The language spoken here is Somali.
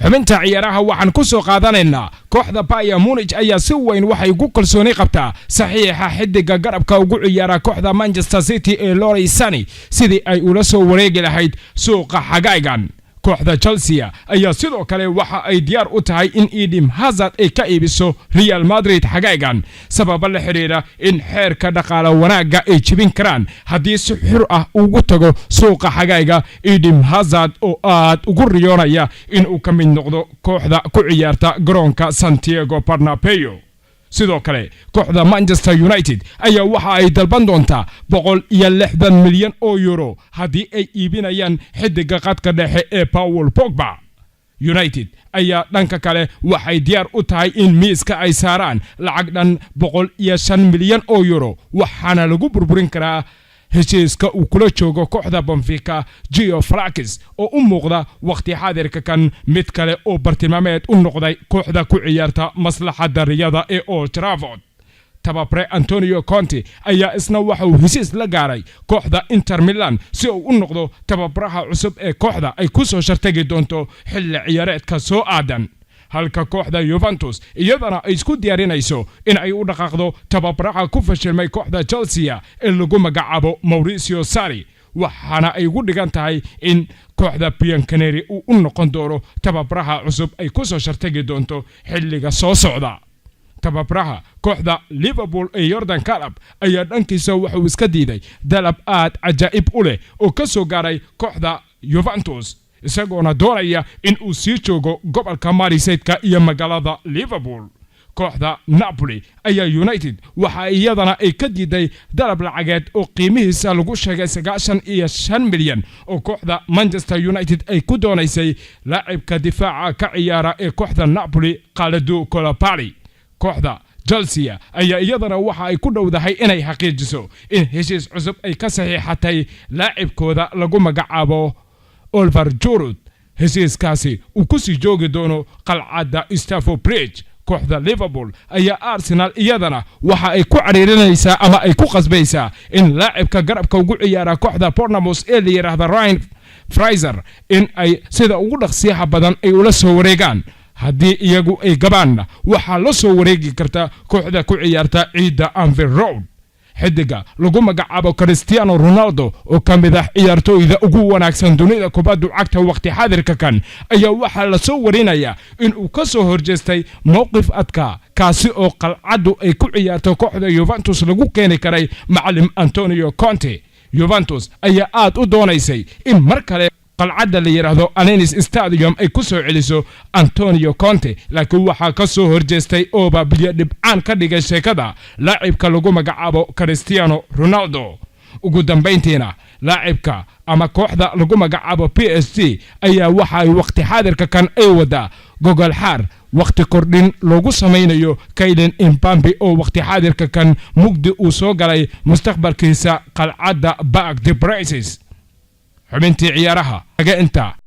xubinta ciyaaraha waxaan ku soo qaadanaynaa kooxda Bayern Munich ayaa si weyn waxay ugu kalsooni qabtaa saxiixa xidiga garabka ugu ciyaara kooxda Manchester City ee Leroy Sané sidii ay ula soo wareegi lahayd suuqa xagaagan. kooxda Chelsea ayaa sidoo kale waxa ay diyaar u tahay in Eden Hazard ay ka iibiso Real Madrid xagaagan sabab la xiriira in xeerka dhaqaale wanaaga ay jibin karaan haddii si xur ah ugu tago suuqa xagaaga. Eden Hazard oo aad ugu riyoonaya in uu ka mid noqdo kooxda ku ciyaarta garoonka Santiago Bernabeu. sidoo kale kooxda Manchester United ayaa waxa ay dalban doontaa 160 milyan oo euro haddii ay iibinayaan xidiga qadka dhexe ee Paul Pogba. United ayaa dhanka kale waxay diyaar u tahay in miiska ay saaraan lacag dhan 105 milyan oo euro waxaana lagu burburin karaa heshiiska uu kula joogo kooxda Benfica Gio Flakis oo u muuqda waqti xaadirka kan mid kale oo bartilmaameed u noqday kooxda ku ciyaarta maslaxadda riyada ee Old Trafford. tababare Antonio Conte ayaa isna waxa uu heshiis la gaaray kooxda Inter Milan si uu u noqdo tababaraha cusub ee kooxda ay ku soo shartagi doonto xilli ciyaareedka soo aadan. halka kooxda Juventus iyadana ay isku diyaarinayso in ay u dhaqaaqdo tababaraha ku fashilmay kooxda Chelsea ee lagu magacaabo Mauricio Sarri waxaana ay ugu dhigan tahay in kooxda Bianconeri uu u noqon doono tababaraha cusub ay ku soo shartagi doonto xilliga soo socda. tababaraha kooxda Liverpool ee Jurgen Klopp ayaa dhankiisa wuxuu iska diiday dalab aad cajaa'ib u leh oo ka soo gaaray kooxda Juventus isagoona doonaya in uu sii joogo gobolka Merseyside iyo magaalada Liverpool. kooxda Napoli ayaa United waxa iyadana ay ka diiday dalab lacageed oo qiimihiisa lagu sheegay 95 milyan oo kooxda Manchester United ay ku doonaysay laacibka difaaca ka ciyaara ee kooxda Napoli Kalidou Koulibaly. kooxda Chelsea ayaa iyadana waxa ay ku dhowdahay inay xaqiijiso in heshiis cusub ay ka saxiixatay laacibkooda lagu magacaabo Oliver Giroud heshiiskaasi uu ku sii joogi doono qalcadda Stamford Bridge. kooxda Liverpool ayaa Arsenal iyadana waxa ay ku cariirinaysaa ama ay ku qasbaysaa in laacibka garabka ugu ciyaara kooxda Bournemouth ee la yiraahdo Ryan Fraser in ay sida ugu dhaqsiyaha badan ay ula soo wareegaan. haddii iyagu ay gabaanna waxaa la soo wareegi karta kooxda ku ciyaarta ciidda Anfield Road. xidiga lagu magacaabo Cristiano Ronaldo oo ka mid ah ciyaartooyda ugu wanaagsan dunida kubadda cagta waqti xaadirka kan ayaa waxa la soo warinaya in uu ka soo horjeestay mowqif adka kaasi oo qalcadu ay ku ciyaarto kooxda Juventus lagu keeni karay macallin Antonio Conte. Juventus ayaa aad u doonaysay in mar kale qalcadda la yiraahdo Allianz Stadium ay ku soo celiso Antonio Conte laakiin waxa ka soo horjeestay oo biyo dhibcaan ka dhigay sheekada laacibka lagu magacaabo Cristiano Ronaldo. ugu dambeyntiina laacibka ama kooxda lagu magacaabo PSG ayaa waxa ay waqti xaadirka kan ay wada gogol xaar waqti kordhin loogu samaynayo Kylian Mbappe oo waqti xaadirka kan mugdi uu soo galay mustaqbalkiisa qalcadda Parc des Princes. xubintii ciyaaraha aga inta